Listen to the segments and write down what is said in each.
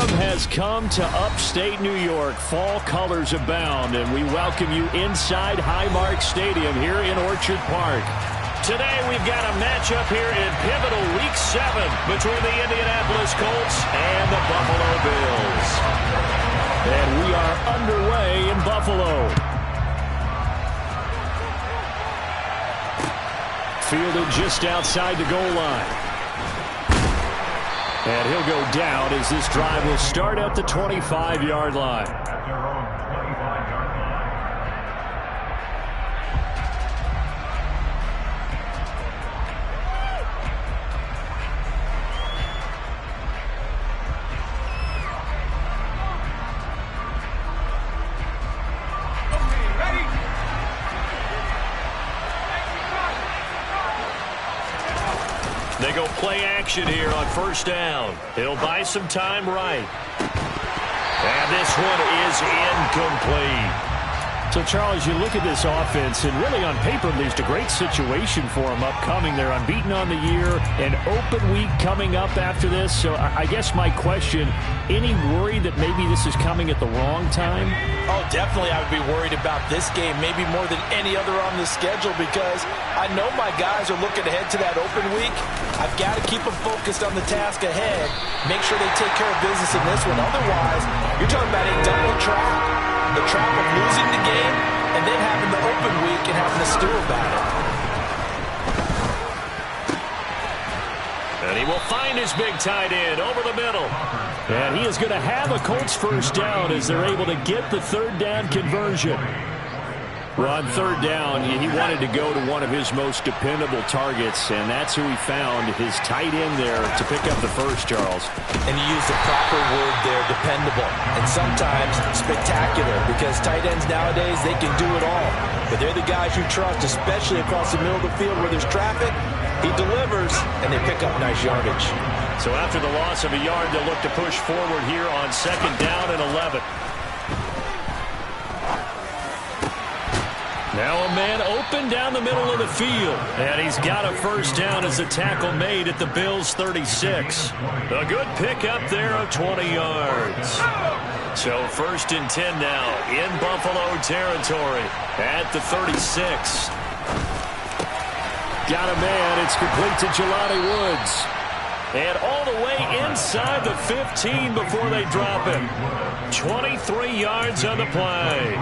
Autumn has come to upstate New York. Fall colors abound, and we welcome you inside Highmark Stadium here in Orchard Park. Today we've got a matchup here in pivotal Week 7 between the Indianapolis Colts and the Buffalo Bills. And we are underway in Buffalo. Fielded just outside the goal line. And he'll go down as this drive will start at the 25-yard line. They go play action here on first down. It'll buy some time right. And this one is incomplete. So, Charles, you look at this offense, and really on paper, there's a great situation for them upcoming. They're unbeaten on the year, an open week coming up after this. So I guess my question, any worry that maybe this is coming at the wrong time? Oh, definitely I would be worried about this game, maybe more than any other on the schedule, because I know my guys are looking ahead to that open week. I've got to keep them focused on the task ahead, make sure they take care of business in this one. Otherwise, you're talking about a double trap. The trap of losing the game and then having the open week and having to stew about it. And he will find his big tight end over the middle. And he is going to have a Colts first down as they're able to get the third down conversion. Well, on third down, he wanted to go to one of his most dependable targets, and that's who he found, his tight end there to pick up the first, Charles. And you used the proper word there, dependable, and sometimes spectacular, because tight ends nowadays, they can do it all. But they're the guys you trust, especially across the middle of the field where there's traffic. He delivers, and they pick up nice yardage. So after the loss of a yard, they'll look to push forward here on second down and 11. Now a man open down the middle of the field. And he's got a first down as the tackle made at the Bills' 36. A good pickup there of 20 yards. So first and 10 now in Buffalo territory at the 36. Got a man. It's complete to Jelani Woods. And all the way inside the 15 before they drop him. 23 yards on the play.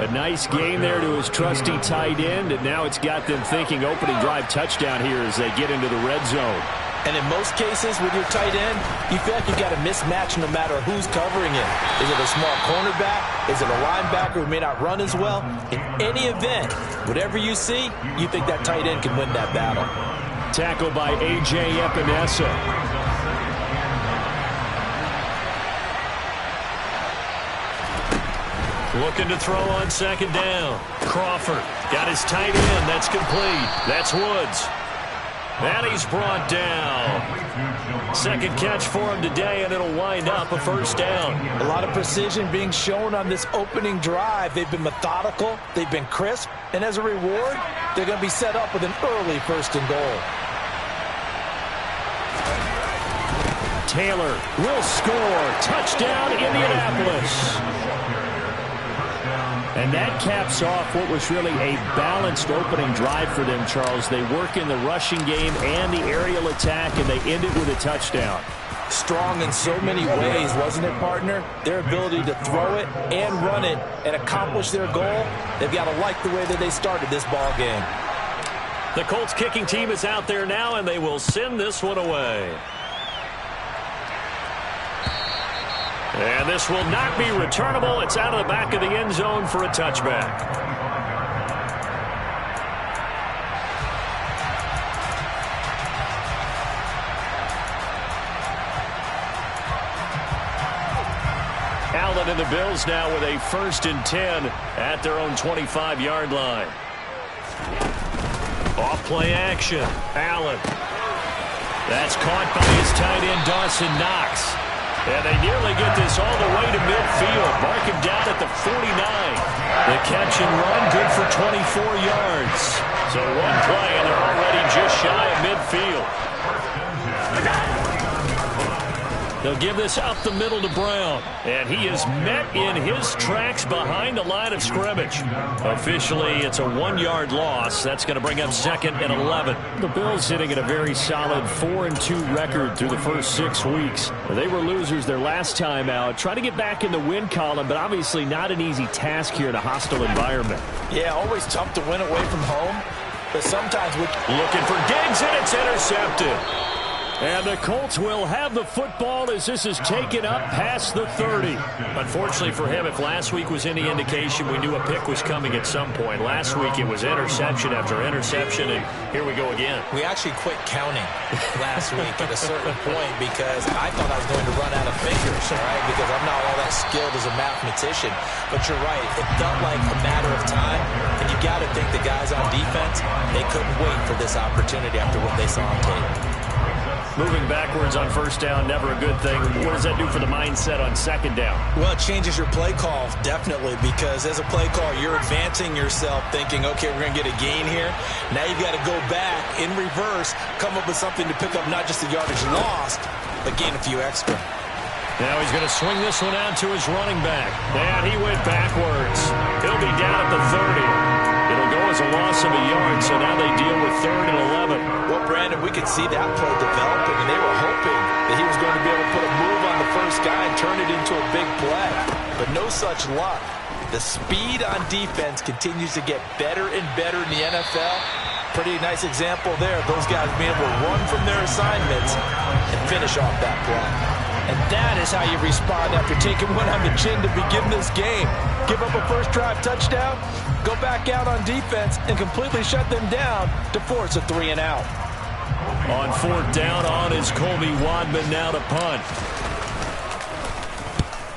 A nice gain there to his trusty tight end, and now it's got them thinking opening drive touchdown here as they get into the red zone. And in most cases with your tight end, you feel like you've got a mismatch no matter who's covering it. Is it a small cornerback? Is it a linebacker who may not run as well? In any event, whatever you see, you think that tight end can win that battle. Tackled by A.J. Epinesa. Looking to throw on second down. Crawford got his tight end. That's complete. That's Woods. And he's brought down. Second catch for him today, and it'll wind up a first down. A lot of precision being shown on this opening drive. They've been methodical. They've been crisp. And as a reward, they're going to be set up with an early first and goal. Taylor will score. Touchdown, Indianapolis. And that caps off what was really a balanced opening drive for them, Charles. They work in the rushing game and the aerial attack, and they end it with a touchdown. Strong in so many ways, wasn't it, partner? Their ability to throw it and run it and accomplish their goal, they've got to like the way that they started this ball game. The Colts kicking team is out there now, and they will send this one away. And this will not be returnable. It's out of the back of the end zone for a touchback. Allen and the Bills now with a first and 10 at their own 25-yard line. Off play action. Allen. That's caught by his tight end, Dawson Knox. And they nearly get this all the way to midfield. Mark him down at the 49. The catch and run, good for 24 yards. So one play, and they're already just shy of midfield. They'll give this up the middle to Brown. And he is met in his tracks behind the line of scrimmage. Officially, it's a 1-yard loss. That's going to bring up 2nd and 11. The Bills sitting at a very solid 4-2 record through the first 6 weeks. They were losers their last time out. Try to get back in the win column, but obviously not an easy task here in a hostile environment. Yeah, always tough to win away from home. But sometimes we're looking for Diggs, and it's intercepted. And the Colts will have the football as this is taken up past the 30. Unfortunately for him, if last week was any indication, we knew a pick was coming at some point. Last week it was interception after interception, and here we go again. We actually quit counting last week at a certain point because I thought I was going to run out of fingers, all right, because I'm not all that skilled as a mathematician. But you're right. It felt like a matter of time, and you got to think the guys on defense, they couldn't wait for this opportunity after what they saw on tape. Moving backwards on first down, never a good thing. What does that do for the mindset on second down? Well, it changes your play call, definitely, because as a play call, you're advancing yourself thinking, okay, we're going to get a gain here. Now you've got to go back in reverse, come up with something to pick up not just the yardage lost, but gain a few extra. Now he's going to swing this one out to his running back. And he went backwards. He'll be down at the 30. It'll go as a loss of a yard, so now they deal with 3rd and 11. Well, Brandon, we could see that play developing, and they were hoping that he was going to be able to put a move on the first guy and turn it into a big play. But no such luck. The speed on defense continues to get better and better in the NFL. Pretty nice example there of those guys being able to run from their assignments and finish off that play. And that is how you respond after taking one on the chin to begin this game. Give up a first drive touchdown, go back out on defense, and completely shut them down to force a 3-and-out. On 4th down, on is Colby Wadman now to punt.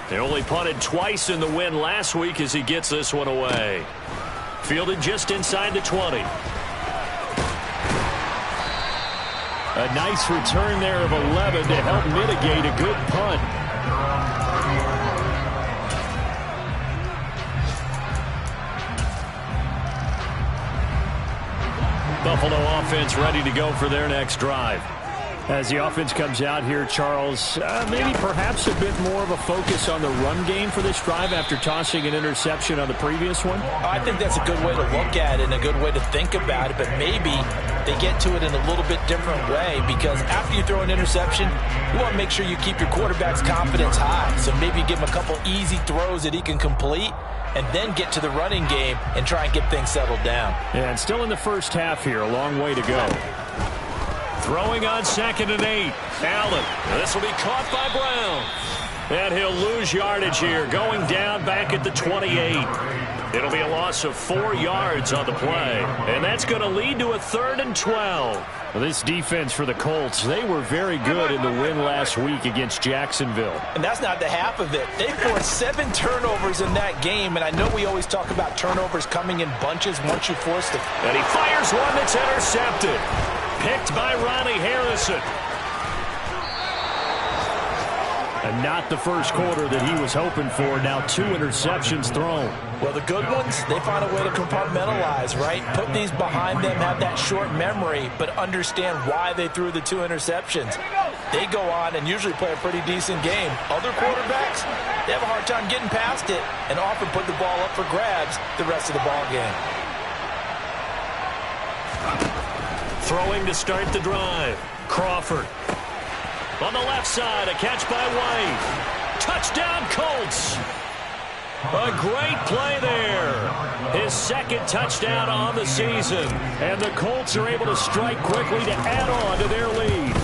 They only punted twice in the win last week as he gets this one away. Fielded just inside the 20. A nice return there of 11 to help mitigate a good punt. Buffalo offense ready to go for their next drive. As the offense comes out here, Charles, maybe perhaps a bit more of a focus on the run game for this drive after tossing an interception on the previous one? I think that's a good way to look at it and a good way to think about it, but maybe they get to it in a little bit different way because after you throw an interception, you want to make sure you keep your quarterback's confidence high. So maybe give him a couple easy throws that he can complete and then get to the running game and try and get things settled down. Yeah, and still in the first half here, a long way to go. Throwing on 2nd and 8. Allen. This will be caught by Brown. And he'll lose yardage here, going down back at the 28. It'll be a loss of 4 yards on the play. And that's going to lead to a 3rd and 12. Well, this defense for the Colts, they were very good in the win last week against Jacksonville. And that's not the half of it. They forced 7 turnovers in that game, and I know we always talk about turnovers coming in bunches once you force them. And he fires one that's intercepted. Picked by Ronnie Harrison. And not the first quarter that he was hoping for. Now 2 interceptions thrown. Well, the good ones, they find a way to compartmentalize, right? Put these behind them, have that short memory, but understand why they threw the 2 interceptions. They go on and usually play a pretty decent game. Other quarterbacks, they have a hard time getting past it and often put the ball up for grabs the rest of the ball game. Throwing to start the drive. Crawford. On the left side, a catch by White. Touchdown, Colts. A great play there. His 2nd touchdown on the season. And the Colts are able to strike quickly to add on to their lead.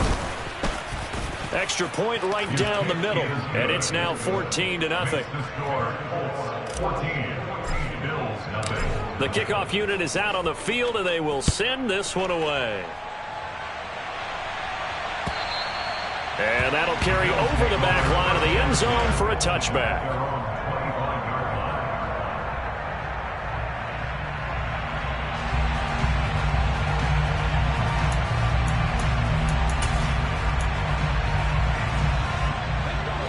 Extra point right down the middle. And it's now 14-0. The kickoff unit is out on the field, and they will send this one away. And that'll carry over the back line of the end zone for a touchback.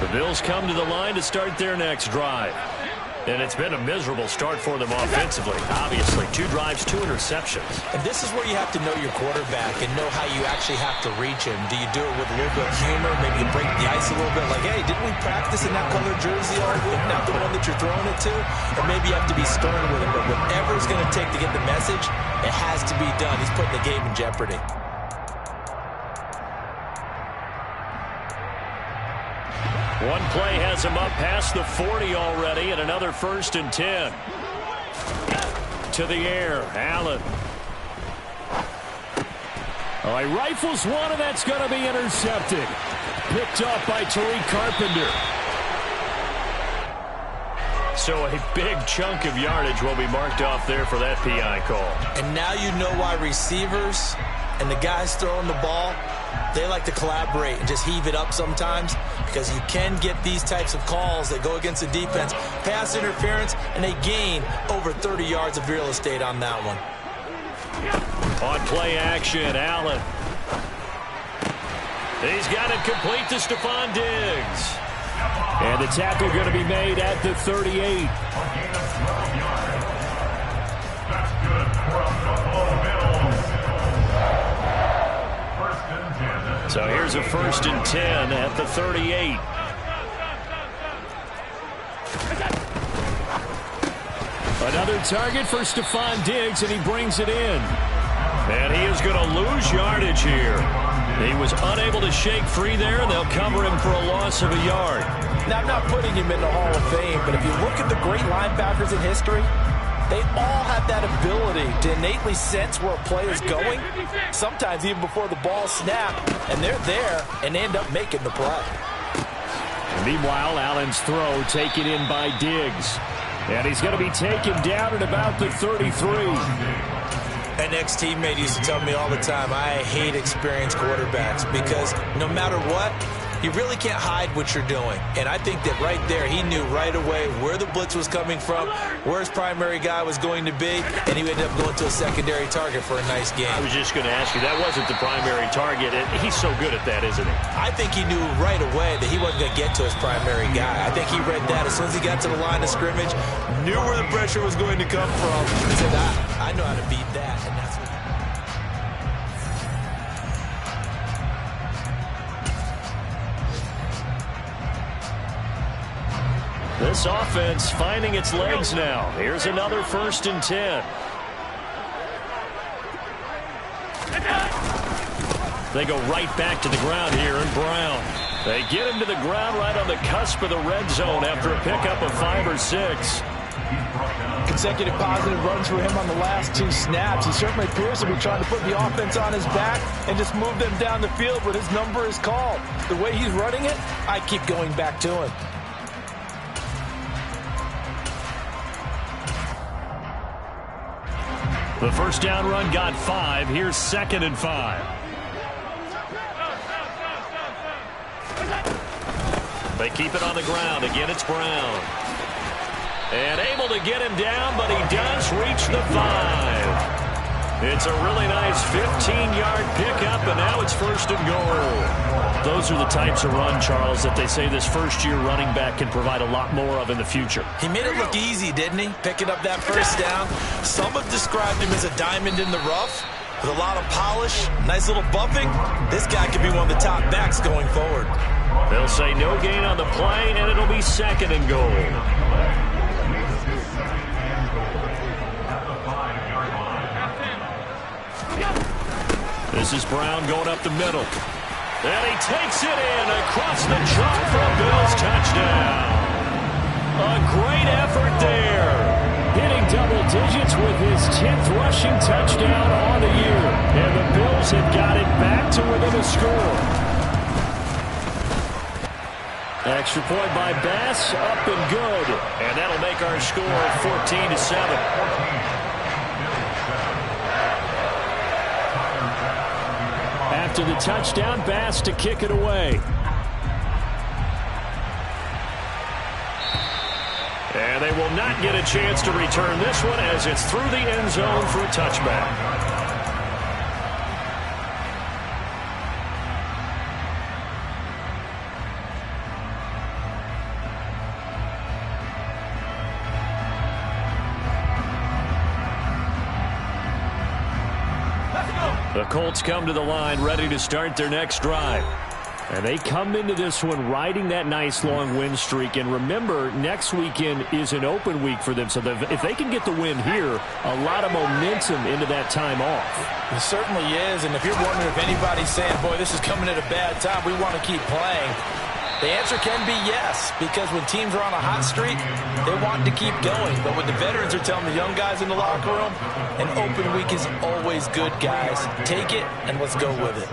The Bills come to the line to start their next drive. And it's been a miserable start for them offensively. Obviously, 2 drives, 2 interceptions. And this is where you have to know your quarterback and know how you actually have to reach him. Do you do it with a little bit of humor? Maybe you break the ice a little bit. Like, hey, didn't we practice in that color jersey all week? Not the one that you're throwing it to? Or maybe you have to be stern with him. But whatever it's going to take to get the message, it has to be done. He's putting the game in jeopardy. One play has him up past the 40 already, and another 1st and 10. To the air, Allen. Oh, he rifles one, and that's going to be intercepted. Picked up by Tariq Carpenter. So a big chunk of yardage will be marked off there for that PI call. And now you know why receivers and the guys throwing the ball, they like to collaborate and just heave it up sometimes, because you can get these types of calls that go against the defense. Pass interference, and they gain over 30 yards of real estate on that one. On play action, Allen. He's got it complete to Stephon Diggs. And the tackle going to be made at the 38. So here's a 1st and 10 at the 38. Another target for Stephon Diggs, and he brings it in. And he is going to lose yardage here. He was unable to shake free there, and they'll cover him for a loss of a yard. Now, I'm not putting him in the Hall of Fame, but if you look at the great linebackers in history, they all have that ability to innately sense where a play is going, sometimes even before the ball snapped, and they're there and end up making the play. Meanwhile, Allen's throw taken in by Diggs. And he's going to be taken down at about the 33. An ex-teammate used to tell me all the time, I hate experienced quarterbacks, because no matter what, you really can't hide what you're doing. And I think that right there, he knew right away where the blitz was coming from, where his primary guy was going to be, and he ended up going to a secondary target for a nice game. I was just going to ask you, that wasn't the primary target, and he's so good at that, isn't he? I think he knew right away that he wasn't going to get to his primary guy. I think he read that as soon as he got to the line of scrimmage, knew where the pressure was going to come from, and said, I know how to beat that, and that's what. This offense finding its legs now. Here's another 1st and 10. They go right back to the ground here, and Brown. They get him to the ground right on the cusp of the red zone after a pickup of 5 or 6. Consecutive positive runs for him on the last 2 snaps. He certainly appears to be trying to put the offense on his back and just move them down the field when his number is called. The way he's running it, I keep going back to him. The 1st down run got 5. Here's 2nd and 5. They keep it on the ground. Again, it's Brown. And able to get him down, but he does reach the 5. It's a really nice 15-yard pickup, and now it's 1st and goal. Those are the types of run, Charles, that they say this first-year running back can provide a lot more of in the future. He made it look easy, didn't he? Picking up that 1st down. Some have described him as a diamond in the rough with a lot of polish, nice little bumping. This guy could be one of the top backs going forward. They'll say no gain on the play, and it'll be 2nd and goal. This is Brown going up the middle. And he takes it in across the chalk for a Bills touchdown. A great effort there. Hitting double digits with his 10th rushing touchdown on the year. And the Bills have got it back to within a score. Extra point by Bass, up and good. And that'll make our score 14-7. After the touchdown, Bass to kick it away. And they will not get a chance to return this one as it's through the end zone for a touchback. The Colts come to the line ready to start their next drive. And they come into this one riding that nice long win streak. And remember, next weekend is an open week for them. So if they can get the win here, a lot of momentum into that time off. It certainly is. And if you're wondering if anybody's saying, boy, this is coming at a bad time, we want to keep playing, the answer can be yes. Because when teams are on a hot streak, they want to keep going. But what the veterans are telling the young guys in the locker room, an open week is always good, guys. Take it and let's go with it.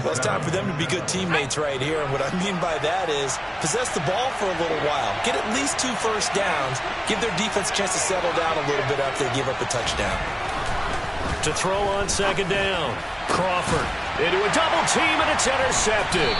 Well, it's time for them to be good teammates right here. And what I mean by that is possess the ball for a little while. Get at least 2 first downs. Give their defense a chance to settle down a little bit after they give up a touchdown. To throw on second down. Crawford into a double team, and it's intercepted.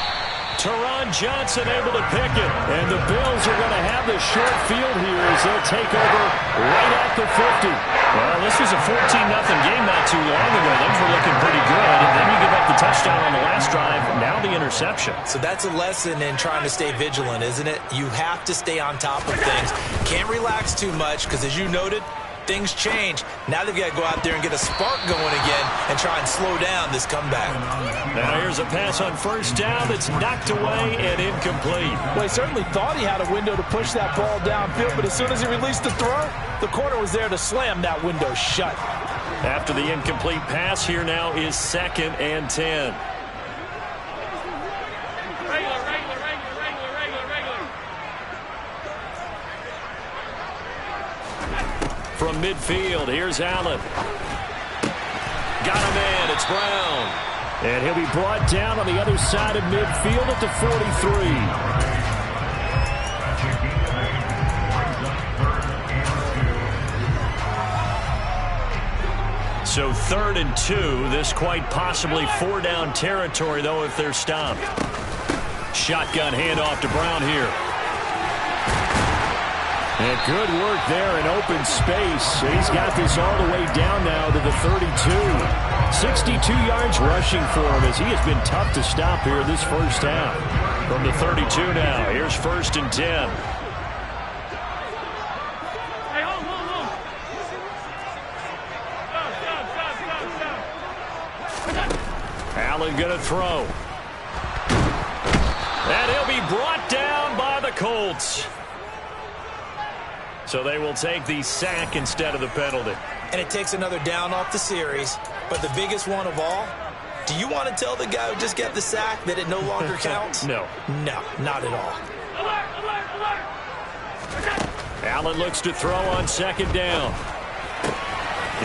Teron Johnson able to pick it. And the Bills are going to have the short field here as they'll take over right at the 50. Well, this was a 14-0 game not too long ago. Those were looking pretty good. And then you give up the touchdown on the last drive. Now the interception. So that's a lesson in trying to stay vigilant, isn't it? You have to stay on top of things. Can't relax too much because, as you noted, things change. Now they've got to go out there and get a spark going again and try and slow down this comeback. Now here's a pass on first down that's knocked away and incomplete. Well, he certainly thought he had a window to push that ball downfield, but as soon as he released the throw, the corner was there to slam that window shut. After the incomplete pass, here now is 2nd and 10. From midfield, here's Allen. Got a man, it's Brown. And he'll be brought down on the other side of midfield at the 43. So 3rd and 2, this quite possibly 4-down territory, though, if they're stopped. Shotgun handoff to Brown here. And good work there in open space. He's got this all the way down now to the 32. 62 yards rushing for him as he has been tough to stop here this first half. From the 32 now, here's 1st and 10. Allen going to throw. And he'll be brought down by the Colts. So they will take the sack instead of the penalty. And it takes another down off the series. But the biggest one of all, do you want to tell the guy who just got the sack that it no longer counts? No. No, not at all. Allen looks to throw on 2nd down.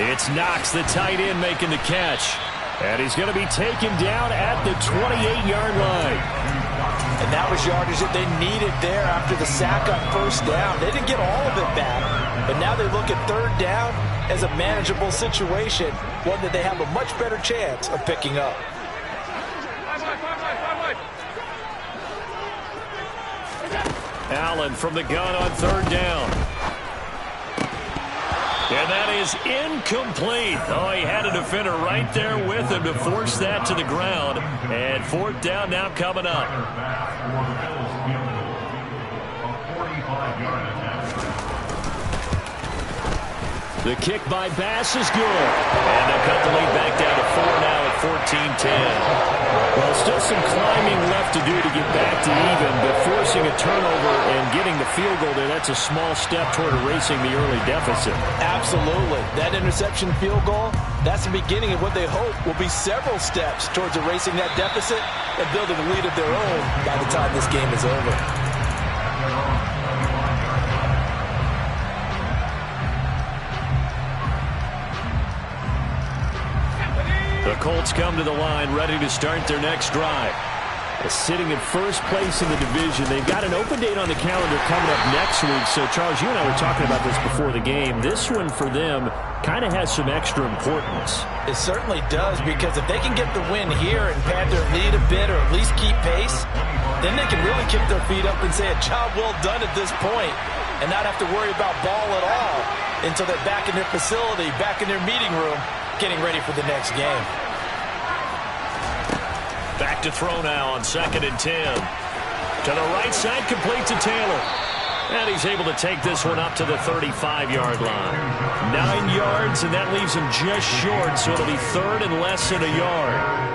It's Knox, the tight end, making the catch. And he's going to be taken down at the 28-yard line. And that was yardage that they needed there after the sack on first down. They didn't get all of it back, but now they look at 3rd down as a manageable situation, one that they have a much better chance of picking up. Allen from the gun on 3rd down. And that is incomplete. Oh, he had a defender right there with him to force that to the ground. And 4th down now coming up. The kick by Bass is good. And they'll cut the lead back down to 4 now at 14-10. Well, still some climbing left to do to get back to even, but forcing a turnover and getting the field goal there, that's a small step toward erasing the early deficit. Absolutely. That interception field goal, that's the beginning of what they hope will be several steps towards erasing that deficit and building a lead of their own by the time this game is over. The Colts come to the line ready to start their next drive. Sitting in first place in the division. They've got an open date on the calendar coming up next week. So, Charles, you and I were talking about this before the game. This one for them kind of has some extra importance. It certainly does, because if they can get the win here and pad their lead a bit or at least keep pace, then they can really kick their feet up and say a job well done at this point and not have to worry about ball at all until they're back in their facility, back in their meeting room, getting ready for the next game. Back to throw now on 2nd and 10. To the right side, complete to Taylor. And he's able to take this one up to the 35-yard line. 9 yards, and that leaves him just short, so it'll be third and less than a yard.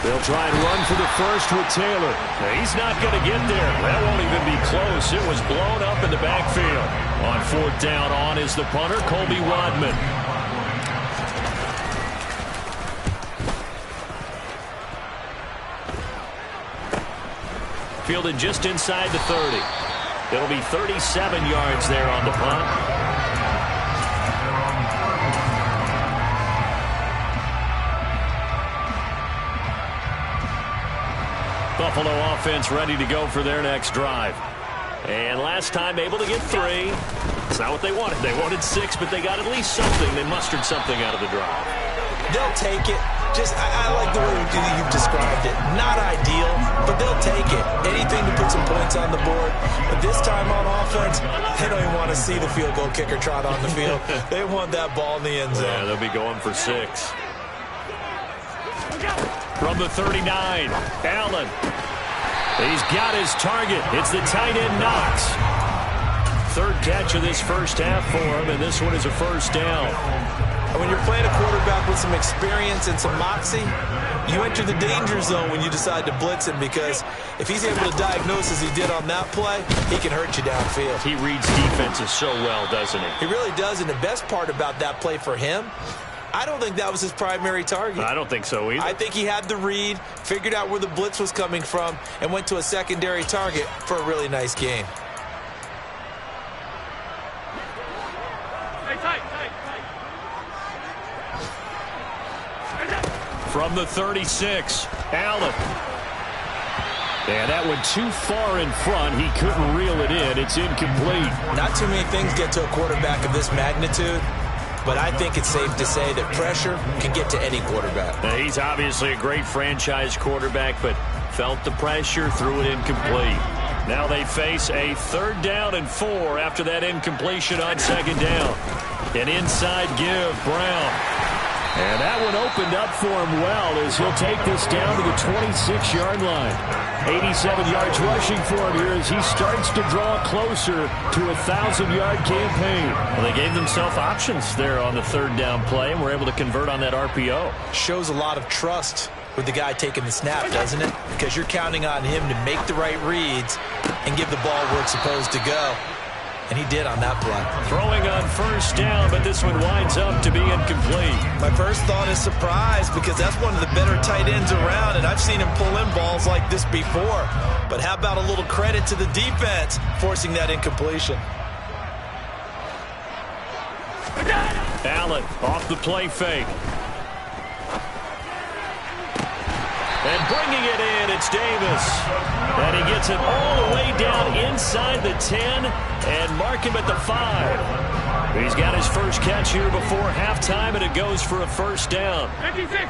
They'll try and run for the first with Taylor. He's not going to get there. That won't even be close. It was blown up in the backfield. On fourth down, on is the punter, Colby Rodman. Fielded just inside the 30. It'll be 37 yards there on the punt. Buffalo offense ready to go for their next drive. And last time able to get 3. It's not what they wanted. They wanted 6, but they got at least something. They mustered something out of the drive. They'll take it. I like the way you've described it. Not ideal, but they'll take it. Anything to put some points on the board. But this time on offense, they don't even want to see the field goal kicker trot on the field. They want that ball in the end zone. Yeah, they'll be going for 6. From the 39, Allen. He's got his target. It's the tight end Knox. Third catch of this first half for him, and this one is a first down. And when you're playing a quarterback with some experience and some moxie, you enter the danger zone when you decide to blitz him, because if he's able to diagnose as he did on that play, he can hurt you downfield. He reads defenses so well, doesn't he? He really does, and the best part about that play for him, I don't think that was his primary target. I don't think so either. I think he had the read, figured out where the blitz was coming from, and went to a secondary target for a really nice game. From the 36, Allen. And that went too far in front. He couldn't reel it in. It's incomplete. Not too many things get to a quarterback of this magnitude, but I think it's safe to say that pressure can get to any quarterback. Now, he's obviously a great franchise quarterback, but felt the pressure, threw it incomplete. Now they face a 3rd down and 4 after that incompletion on 2nd down. An inside give, Brown. And that one opened up for him well as he'll take this down to the 26-yard line. 87 yards rushing for him here as he starts to draw closer to a 1,000-yard campaign. Well, they gave themselves options there on the 3rd down play and were able to convert on that RPO. Shows a lot of trust with the guy taking the snap, doesn't it? Because you're counting on him to make the right reads and give the ball where it's supposed to go. And he did on that play. Throwing on 1st down, but this one winds up to be incomplete. My first thought is surprise, because that's one of the better tight ends around, and I've seen him pull in balls like this before. But how about a little credit to the defense forcing that incompletion? Allen off the play fake. And bringing it in, it's Davis. And he gets it all the way down inside the 10 and mark him at the 5. He's got his first catch here before halftime, and it goes for a 1st down. 56.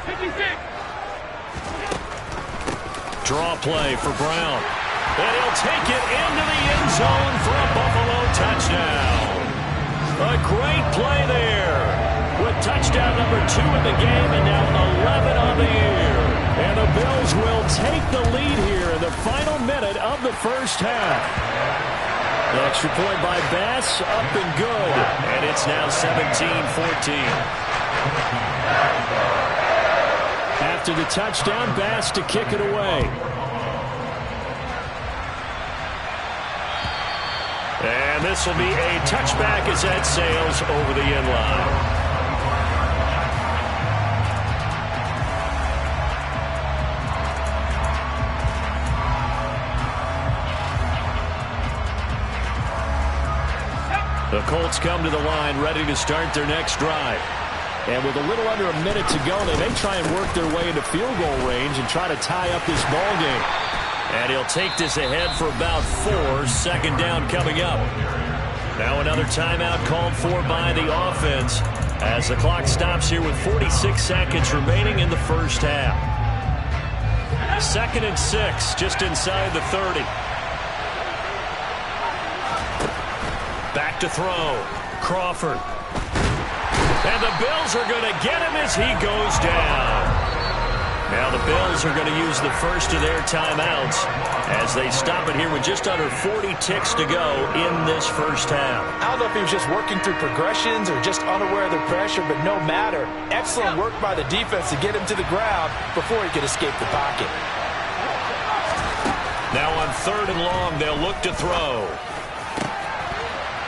Draw play for Brown. And he'll take it into the end zone for a Buffalo touchdown. A great play there. With touchdown number 2 in the game and now 11 on the year. And the Bills will take the lead here in the final minute of the first half. The extra point by Bass, up and good. And it's now 17-14. After the touchdown, Bass to kick it away. And this will be a touchback as that sails over the end line. The Colts come to the line ready to start their next drive. And with a little under a minute to go, they may try and work their way into field goal range and try to tie up this ball game. And he'll take this ahead for about 4. 2nd down coming up. Now another timeout called for by the offense as the clock stops here with 46 seconds remaining in the first half. 2nd and 6, just inside the 30. Back to throw. Crawford. And the Bills are going to get him as he goes down. Now the Bills are going to use the first of their timeouts as they stop it here with just under 40 ticks to go in this first half. I don't know if he was just working through progressions or just unaware of the pressure, but no matter. Excellent work by the defense to get him to the ground before he could escape the pocket. Now on 3rd and long, they'll look to throw.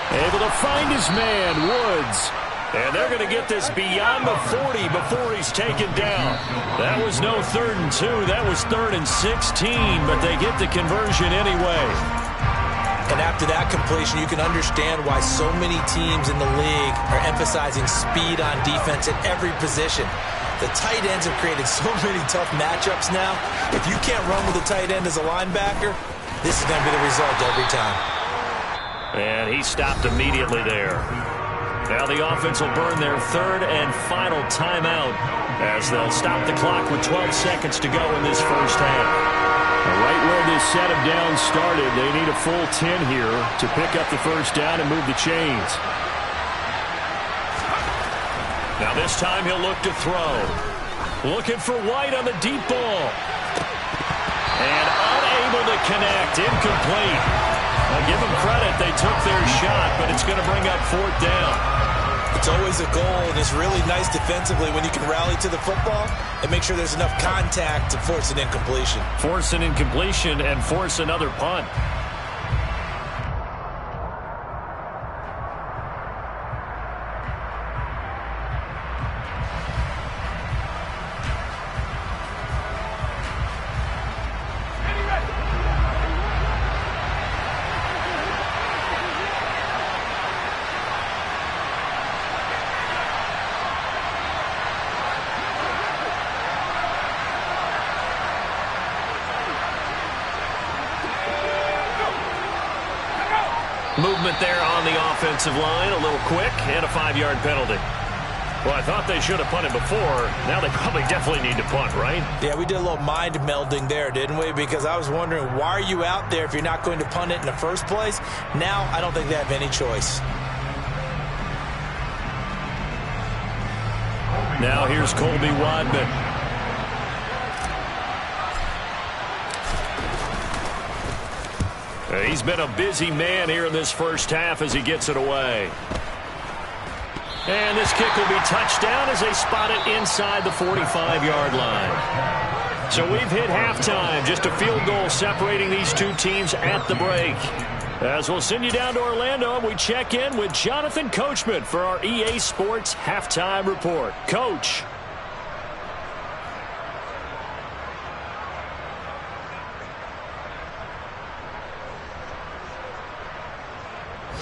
Able to find his man, Woods. And they're going to get this beyond the 40 before he's taken down. That was no 3rd and 2. That was 3rd and 16, but they get the conversion anyway. And after that completion, you can understand why so many teams in the league are emphasizing speed on defense at every position. The tight ends have created so many tough matchups now. If you can't run with a tight end as a linebacker, this is going to be the result every time. And he stopped immediately there. Now the offense will burn their 3rd and final timeout as they'll stop the clock with 12 seconds to go in this first half. Right where this set of downs started, they need a full 10 here to pick up the first down and move the chains. Now this time he'll look to throw. Looking for White on the deep ball. And unable to connect. Incomplete. I'll give them credit. They took their shot, but it's going to bring up 4th down. It's always a goal, and it's really nice defensively when you can rally to the football and make sure there's enough contact to force an incompletion. Force an incompletion and force another punt. Movement there on the offensive line, a little quick, and a 5-yard penalty. Well, I thought they should have punted before. Now they probably definitely need to punt, right? Yeah, we did a little mind melding there, didn't we? Because I was wondering, why are you out there if you're not going to punt it in the first place? Now I don't think they have any choice. Now here's Colby Wadman. He's been a busy man here in this first half as he gets it away. And this kick will be touchdown as they spot it inside the 45-yard line. So we've hit halftime. Just a field goal separating these two teams at the break. As we'll send you down to Orlando, we check in with Jonathan Coachman for our EA Sports Halftime Report. Coach.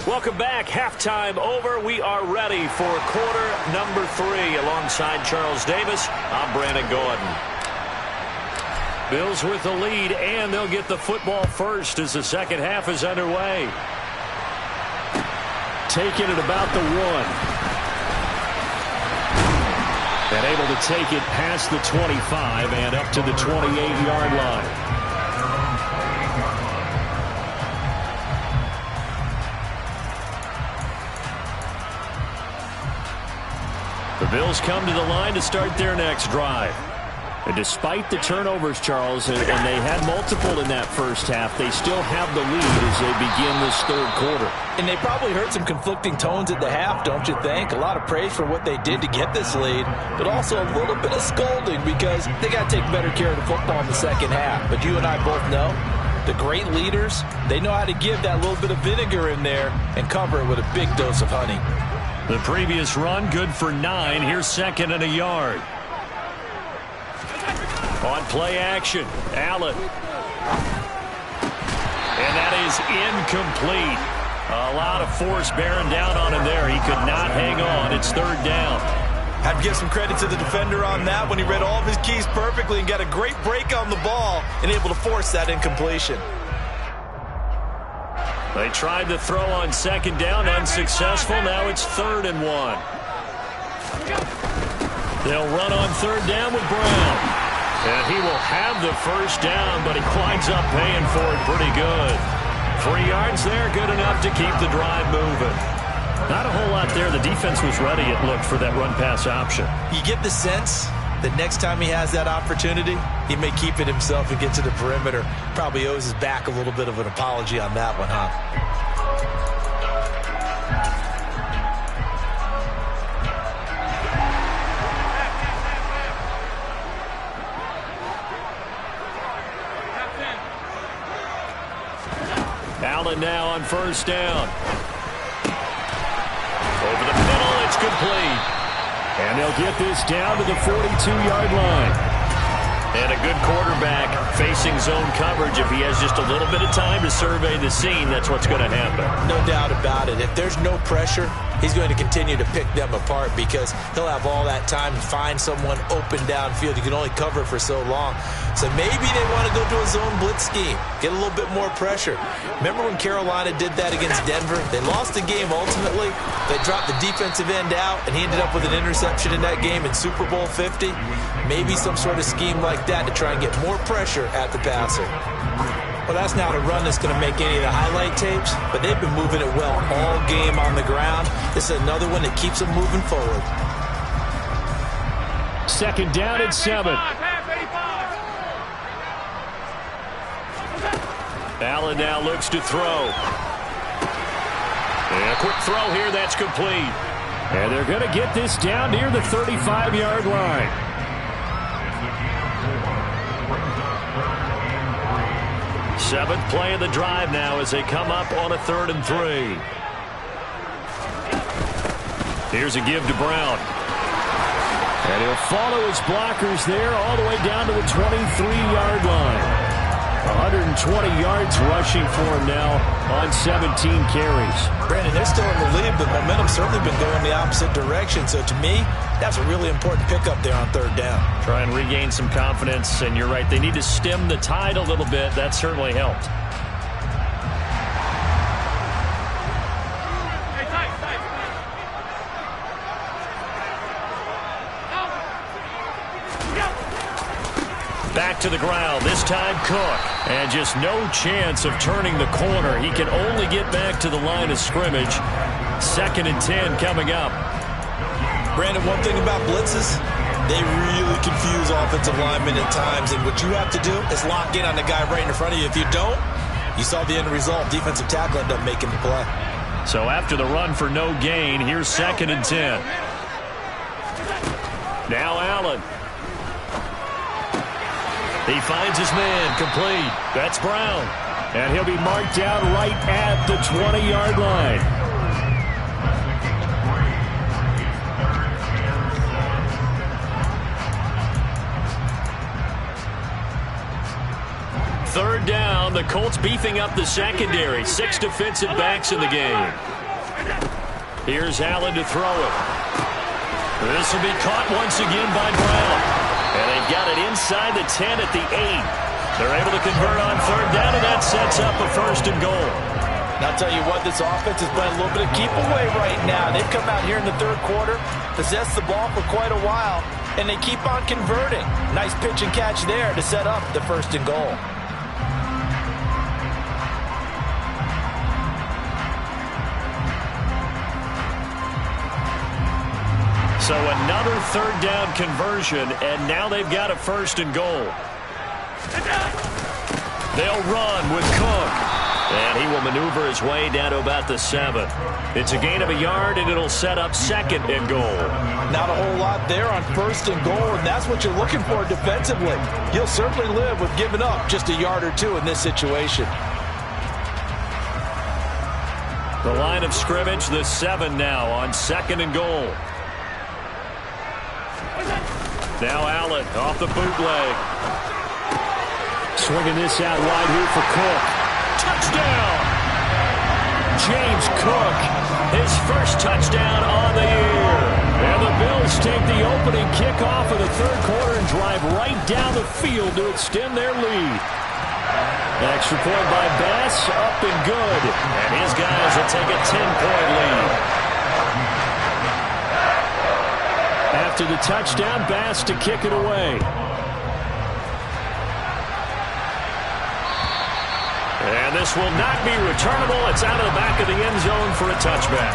Welcome back. Halftime over. We are ready for quarter number 3. Alongside Charles Davis, I'm Brandon Gordon. Bills with the lead, and they'll get the football first as the second half is underway. Taking it about the 1. And able to take it past the 25 and up to the 28-yard line. The Bills come to the line to start their next drive. And despite the turnovers, Charles, and they had multiple in that first half, they still have the lead as they begin this third quarter. And they probably heard some conflicting tones at the half, don't you think? A lot of praise for what they did to get this lead, but also a little bit of scolding because they got to take better care of the football in the second half. But you and I both know the great leaders, they know how to give that little bit of vinegar in there and cover it with a big dose of honey. The previous run, good for 9. Here's 2nd and a yard. On play action, Allen. And that is incomplete. A lot of force bearing down on him there. He could not hang on. It's 3rd down. I'd give some credit to the defender on that when he read all of his keys perfectly and got a great break on the ball and able to force that incompletion. They tried to throw on 2nd down, unsuccessful. Now it's 3rd and 1. They'll run on 3rd down with Brown. And he will have the first down, but he winds up paying for it pretty good. 3 yards there, good enough to keep the drive moving. Not a whole lot there. The defense was ready, it looked, for that run-pass option. You get the sense that next time he has that opportunity, he may keep it himself and get to the perimeter. Probably owes his back a little bit of an apology on that one, huh? Allen now on first down. Over the middle, it's complete. And they'll get this down to the 42-yard line. And a good quarterback facing zone coverage. If he has just a little bit of time to survey the scene, that's what's going to happen. No doubt about it. If there's no pressure, he's going to continue to pick them apart because he'll have all that time to find someone open downfield. You can only cover for so long. So maybe they want to go to a zone blitz scheme, get a little bit more pressure. Remember when Carolina did that against Denver? They lost the game ultimately. They dropped the defensive end out, and he ended up with an interception in that game in Super Bowl 50. Maybe some sort of scheme like that to try and get more pressure at the passer. Well, that's not a run that's going to make any of the highlight tapes, but they've been moving it well all game on the ground. This is another one that keeps them moving forward. Second down and 7. Allen now looks to throw. And a quick throw here, that's complete. And they're going to get this down near the 35-yard line. Seventh play of the drive now as they come up on a 3rd and 3. Here's a give to Brown. And he'll follow his blockers there all the way down to the 23-yard line. 120 yards rushing for him now on 17 carries. Brandon, they're still in the lead, but momentum's certainly been going the opposite direction. So to me, that's a really important pickup there on 3rd down. Try and regain some confidence, and you're right, they need to stem the tide a little bit. That certainly helped. Back to the ground, this time Cook. And just no chance of turning the corner. He can only get back to the line of scrimmage. 2nd and 10 coming up. Brandon, one thing about blitzes, they really confuse offensive linemen at times. And what you have to do is lock in on the guy right in front of you. If you don't, you saw the end result. Defensive tackle ended up making the play. So after the run for no gain, here's 2nd and 10. Now Allen. He finds his man, complete. That's Brown. And he'll be marked down right at the 20-yard line. Third down, the Colts beefing up the secondary. 6 defensive backs in the game. Here's Allen to throw it. This will be caught once again by Brown. And they've got it inside the 10 at the 8. They're able to convert on 3rd down, and that sets up a 1st and goal. And I'll tell you what, this offense is playing a little bit of keep away right now. They've come out here in the 3rd quarter, possessed the ball for quite a while, and they keep on converting. Nice pitch and catch there to set up the 1st and goal. So another 3rd down conversion, and now they've got a 1st and goal. They'll run with Cook. And he will maneuver his way down to about the 7. It's a gain of a yard, and it'll set up 2nd and goal. Not a whole lot there on 1st and goal, and that's what you're looking for defensively. You'll certainly live with giving up just a yard or 2 in this situation. The line of scrimmage, the 7 now on 2nd and goal. Now Allen off the bootleg. Swinging this out wide here for Cook. Touchdown! James Cook, his first touchdown on the year. And the Bills take the opening kickoff of the 3rd quarter and drive right down the field to extend their lead. Extra point by Bass, up and good. And his guys will take a 10-point lead. After the touchdown, Bass to kick it away. And this will not be returnable. It's out of the back of the end zone for a touchback.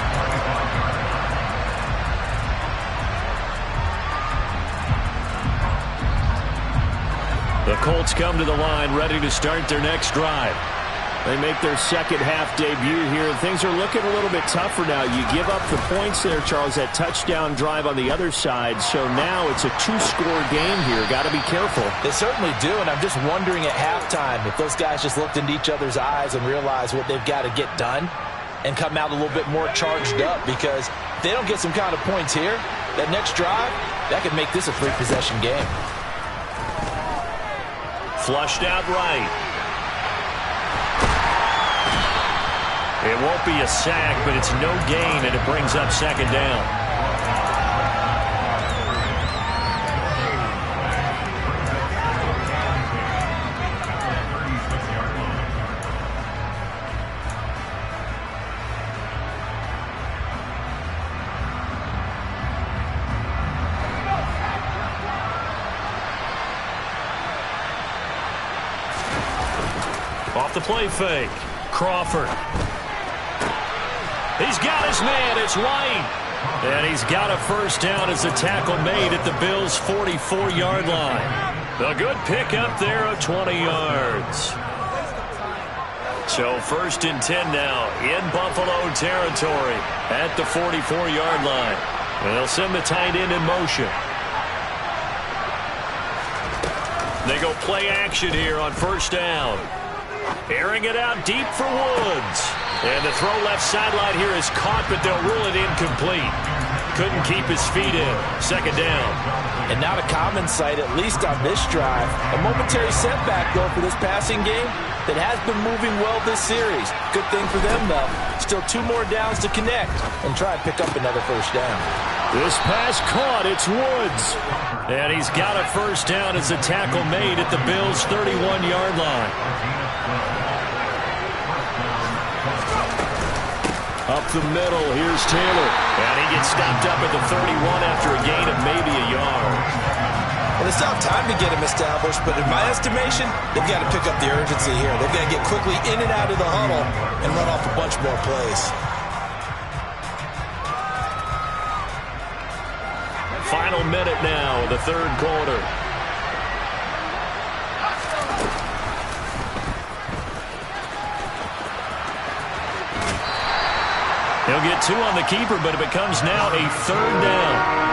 The Colts come to the line, ready to start their next drive. They make their second half debut here. Things are looking a little bit tougher now. You give up the points there, Charles, that touchdown drive on the other side. So now it's a two-score game here. Got to be careful. They certainly do, and I'm just wondering at halftime if those guys just looked into each other's eyes and realized what they've got to get done and come out a little bit more charged up, because if they don't get some kind of points here, that next drive, that could make this a three-possession game. Flushed out right. It won't be a sack, but it's no gain, and it brings up second down. Off the play fake. Crawford. He's got his man. It's White. And he's got a first down as the tackle made at the Bills' 44-yard line. A good pickup there of 20 yards. So 1st and 10 now in Buffalo territory at the 44-yard line. And they'll send the tight end in motion. They go play action here on 1st down. Airing it out deep for Woods. And the throw left sideline here is caught, but they'll rule it incomplete. Couldn't keep his feet in. Second down. And not a common sight, at least on this drive. A momentary setback, though, for this passing game that has been moving well this series. Good thing for them, though. Still 2 more downs to connect and try and pick up another first down. This pass caught. It's Woods. And he's got a first down as the tackle made at the Bills' 31-yard line. Up the middle, here's Taylor. And he gets stopped up at the 31 after a gain of maybe a yard. Well, it's not time to get him established, but in my estimation, they've got to pick up the urgency here. They've got to get quickly in and out of the huddle and run off a bunch more plays. Final minute now of the 3rd quarter. He'll get 2 on the keeper, but it becomes now a 3rd down.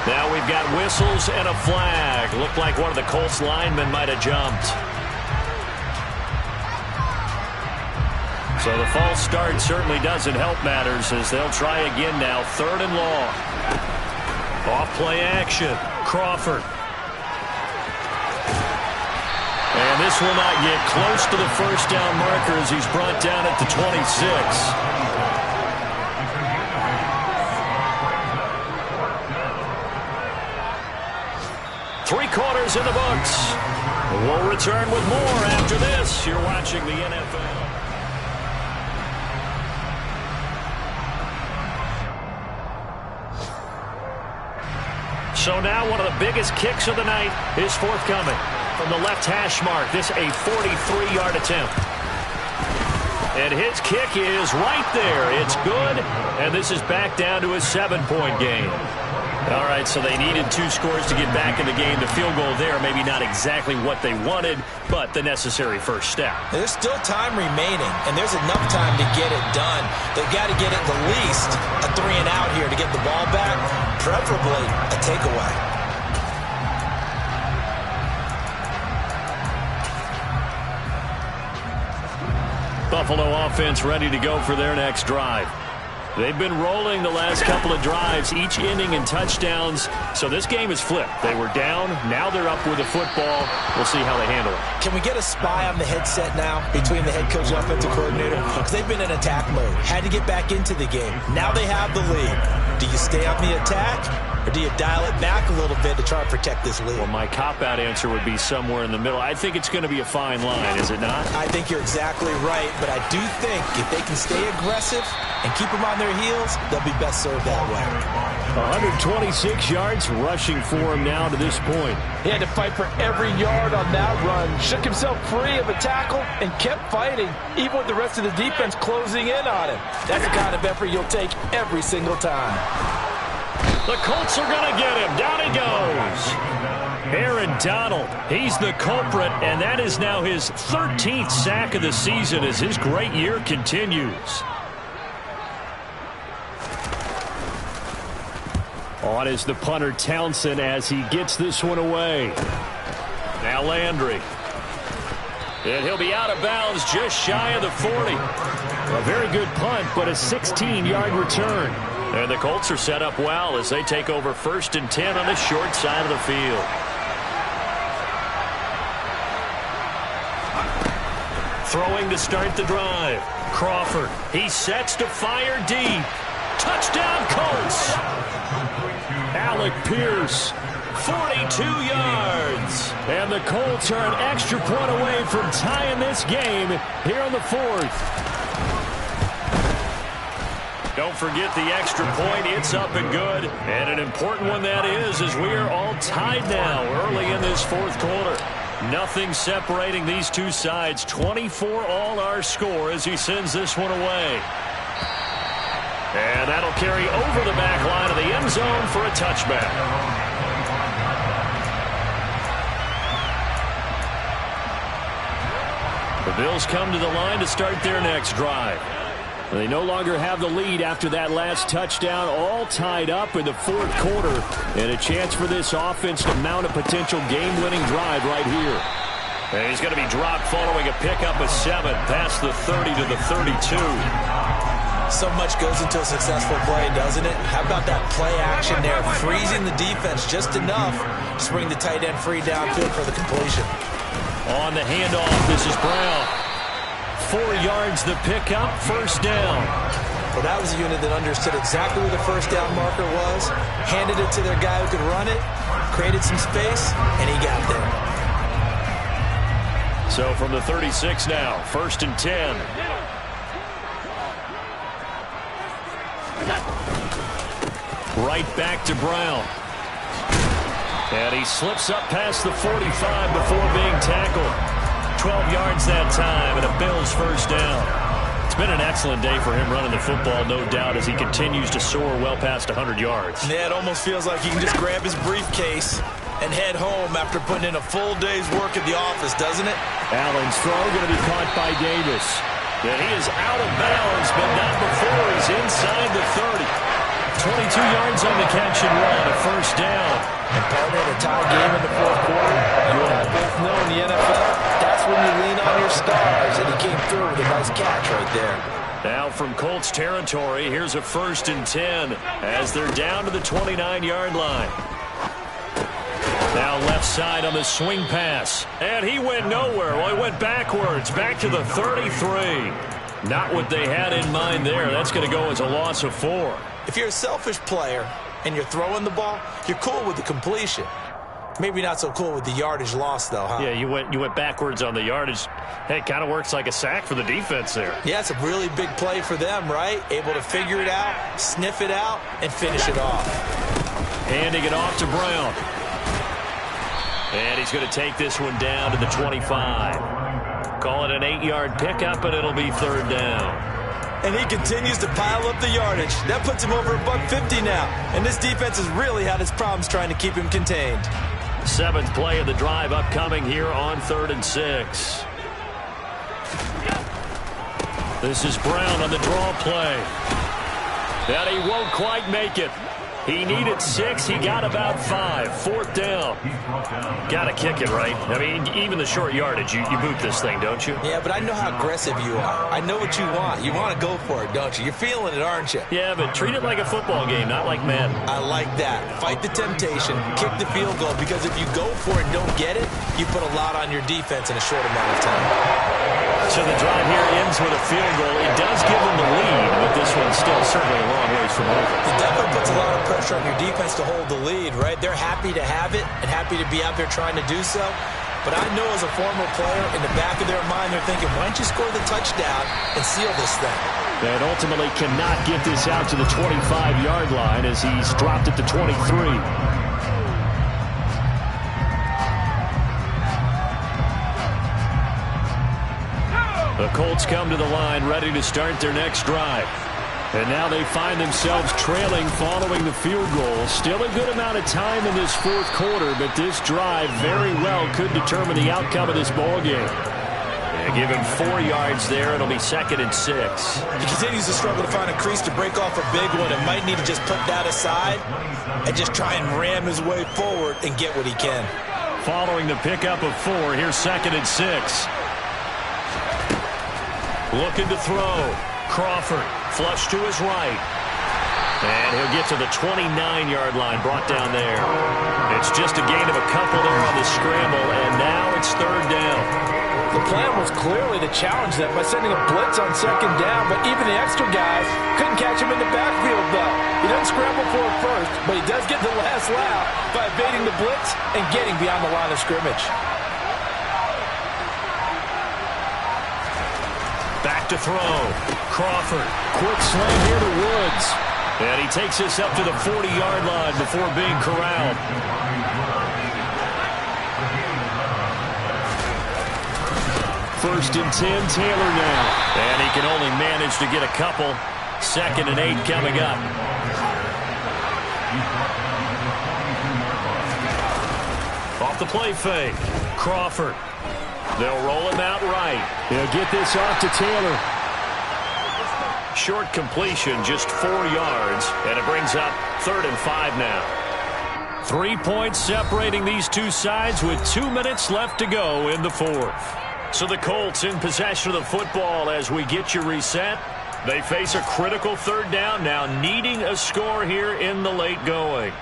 Now we've got whistles and a flag. Looked like one of the Colts linemen might have jumped. So the false start certainly doesn't help matters as they'll try again now. 3rd and long. Off play action. Crawford. And this will not get close to the first down marker as he's brought down at the 26. Three quarters in the books. We'll return with more after this. You're watching the NFL. So now one of the biggest kicks of the night is forthcoming from the left hash mark. This a 43-yard attempt. And his kick is right there. It's good, and this is back down to a 7-point game. All right, so they needed 2 scores to get back in the game. The field goal there, maybe not exactly what they wanted, but the necessary first step. There's still time remaining, and there's enough time to get it done. They've got to get it the least a 3-and-out here to get the ball back, preferably a takeaway. Buffalo offense ready to go for their next drive. They've been rolling the last couple of drives, each inning in touchdowns. So this game is flipped. They were down. Now they're up with the football. We'll see how they handle it. Can we get a spy on the headset now between the head coach and offensive coordinator? Because they've been in attack mode. Had to get back into the game. Now they have the lead. Do you stay on the attack, or do you dial it back a little bit to try and protect this lead? Well, my cop-out answer would be somewhere in the middle. I think it's going to be a fine line, is it not? I think you're exactly right, but I do think if they can stay aggressive and keep them on their heels, they'll be best served that way. 126 yards rushing for him now to this point. He had to fight for every yard on that run. Shook himself free of a tackle and kept fighting, even with the rest of the defense closing in on him. That's the kind of effort you'll take every single time. The Colts are going to get him. Down he goes. Aaron Donald, he's the culprit, and that is now his 13th sack of the season as his great year continues. On is the punter Townsend as he gets this one away. Now Landry. And he'll be out of bounds just shy of the 40. A very good punt, but a 16-yard return. And the Colts are set up well as they take over 1st and 10 on the short side of the field. Throwing to start the drive. Crawford. He sets to fire deep. Touchdown Colts. Alec Pierce. 42 yards. And the Colts are an extra point away from tying this game here in the 4th. Don't forget the extra point. It's up and good. And an important one that is, as we are all tied now early in this 4th quarter. Nothing separating these two sides. 24 all our score as he sends this one away. And that'll carry over the back line of the end zone for a touchback. The Bills come to the line to start their next drive. They no longer have the lead after that last touchdown, all tied up in the 4th quarter, and a chance for this offense to mount a potential game-winning drive right here. And he's going to be dropped following a pickup of 7 past the 30 to the 32. So much goes into a successful play, doesn't it? How about that play action there, freezing the defense just enough to bring the tight end free downfield for the completion. On the handoff, this is Brown. 4 yards the pickup, 1st down. Well, that was a unit that understood exactly where the 1st down marker was, handed it to their guy who could run it, created some space, and he got there. So from the 36 now, 1st and 10. Right back to Brown. And he slips up past the 45 before being tackled. 12 yards that time, and a Bills 1st down. It's been an excellent day for him running the football, no doubt, as he continues to soar well past 100 yards. Yeah, it almost feels like he can just grab his briefcase and head home after putting in a full day's work at the office, doesn't it? Allen's throw going to be caught by Davis. And he is out of bounds, but not before he's inside the 30. 22 yards on the catch and run, a 1st down. And partner, in a tie game in the 4th quarter, you and I both know in the NFL, that's when you lean on your stars, and he came through with a nice catch right there. Now from Colts territory, here's a 1st and 10 as they're down to the 29-yard line. Now left side on the swing pass. And he went nowhere. Well, he went backwards, back to the 33. Not what they had in mind there. That's going to go as a loss of 4. If you're a selfish player and you're throwing the ball, you're cool with the completion. Maybe not so cool with the yardage loss, though, huh? Yeah, you went backwards on the yardage. Hey, it kind of works like a sack for the defense there. Yeah, it's a really big play for them, right? Able to figure it out, sniff it out, and finish it off. Handing it off to Brown. And he's going to take this one down to the 25. Call it an 8-yard pickup, and it'll be 3rd down. And he continues to pile up the yardage. That puts him over $150 now. And this defense has really had its problems trying to keep him contained. 7th play of the drive upcoming here on 3rd and 6. This is Brown on the draw play. And he won't quite make it. He needed 6. He got about 5. 4th down. Got to kick it, right? I mean, even the short yardage, you boot this thing, don't you? Yeah, but I know how aggressive you are. I know what you want. You want to go for it, don't you? You're feeling it, aren't you? Yeah, but treat it like a football game, not like Madden. I like that. Fight the temptation. Kick the field goal, because if you go for it and don't get it, you put a lot on your defense in a short amount of time. So the drive here ends with a field goal. It does give them the lead, but this one's still certainly a long ways from over. It definitely puts a lot of pressure on your defense to hold the lead, right? They're happy to have it and happy to be out there trying to do so. But I know as a former player, in the back of their mind, they're thinking, why don't you score the touchdown and seal this thing? And ultimately cannot get this out to the 25-yard line as he's dropped it to 23. The Colts come to the line ready to start their next drive. And now they find themselves trailing following the field goal. Still a good amount of time in this fourth quarter, but this drive very well could determine the outcome of this ballgame. Give him 4 yards there. It'll be 2nd and 6. He continues to struggle to find a crease to break off a big one and might need to just put that aside and just try and ram his way forward and get what he can. Following the pickup of 4, here's 2nd and 6. Looking to throw. Crawford, flush to his right. And he'll get to the 29-yard line, brought down there. It's just a gain of a couple there on the scramble, and now it's 3rd down. The plan was clearly to challenge them by sending a blitz on 2nd down, but even the extra guys couldn't catch him in the backfield, though. He doesn't scramble for it first, but he does get the last laugh by evading the blitz and getting beyond the line of scrimmage. Back to throw. Crawford. Quick slam here to Woods. And he takes this up to the 40-yard line before being corralled. First and 10, Taylor now. And he can only manage to get a couple. 2nd and 8 coming up. Off the play fake. Crawford. They'll roll him out right. They'll get this off to Taylor. Short completion, just 4 yards, and it brings up 3rd and 5 now. 3 points separating these two sides with 2 minutes left to go in the fourth. So the Colts in possession of the football as we get you reset. They face a critical 3rd down now, needing a score here in the late going.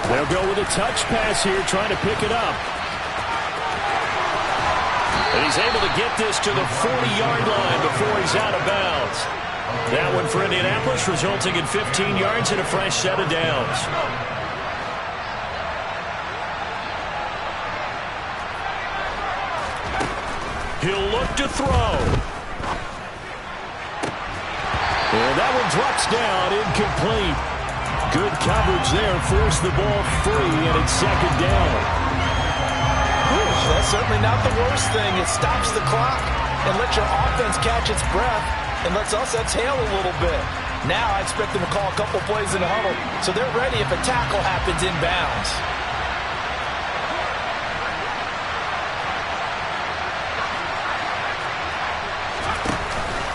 They'll go with a touch pass here, trying to pick it up. And he's able to get this to the 40-yard line before he's out of bounds. That one for Indianapolis, resulting in 15 yards and a fresh set of downs. He'll look to throw. And that one drops down, incomplete. Good coverage there, forced the ball free, and it's 2nd down. That's certainly not the worst thing. It stops the clock and lets your offense catch its breath and lets us exhale a little bit. Now I expect them to call a couple plays in the huddle so they're ready if a tackle happens inbounds.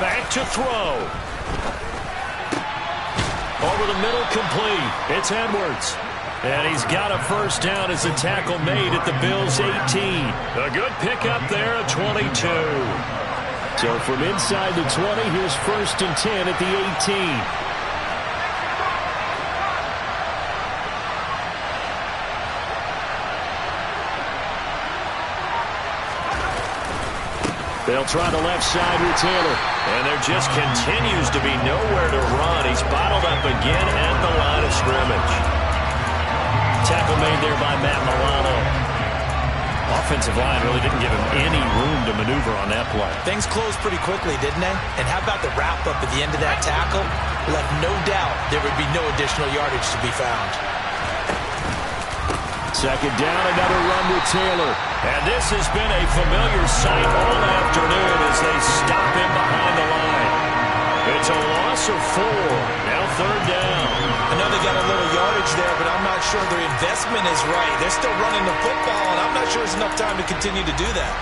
Back to throw. Over the middle, complete. It's Edwards. And he's got a first down as the tackle made at the Bills' 18. A good pickup there at 22. So from inside the 20, here's 1st and 10 at the 18. They'll try the left side with Taylor. And there just continues to be nowhere to run. He's bottled up again at the line of scrimmage. Tackle made there by Matt Milano. Offensive line really didn't give him any room to maneuver on that play. Things closed pretty quickly, didn't they? And how about the wrap-up at the end of that tackle? Left no doubt there would be no additional yardage to be found. 2nd down, another run with Taylor. And this has been a familiar sight all afternoon as they stop him behind the line. It's a loss of 4. Now 3rd down. I know they got a little yardage there, but I'm not sure their investment is right. They're still running the football, and I'm not sure there's enough time to continue to do that.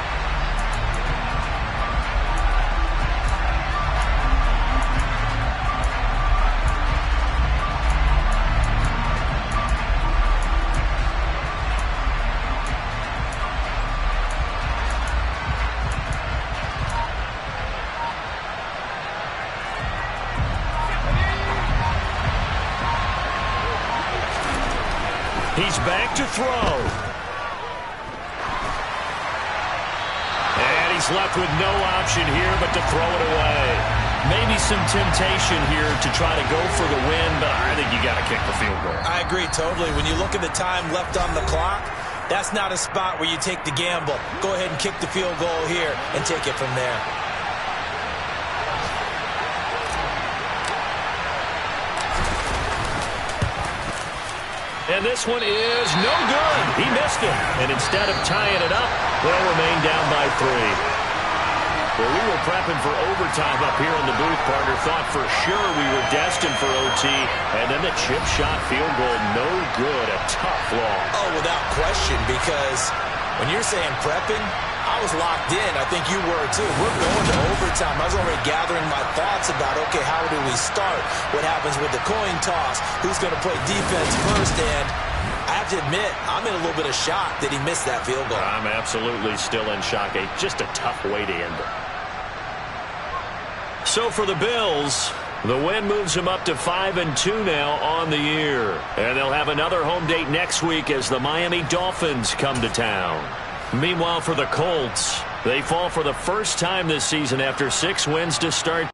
He's back to throw. And he's left with no option here but to throw it away. Maybe some temptation here to try to go for the win, but I think you got to kick the field goal. I agree totally. When you look at the time left on the clock, that's not a spot where you take the gamble. Go ahead and kick the field goal here and take it from there. And this one is no good. He missed it. And instead of tying it up, they'll remain down by 3. Well, we were prepping for overtime up here in the booth, partner. Thought for sure we were destined for OT. And then the chip shot field goal, no good. A tough loss. Oh, without question, because when you're saying prepping, I was locked in. I think you were too. We're going to overtime. I was already gathering my thoughts about, okay, how do we start? What happens with the coin toss? Who's going to play defense first? And I have to admit, I'm in a little bit of shock that he missed that field goal. I'm absolutely still in shock. Just a tough way to end it. So for the Bills, the win moves them up to 5-2 now on the year. And they'll have another home date next week as the Miami Dolphins come to town. Meanwhile, for the Colts, they fall for the first time this season after 6 wins to start.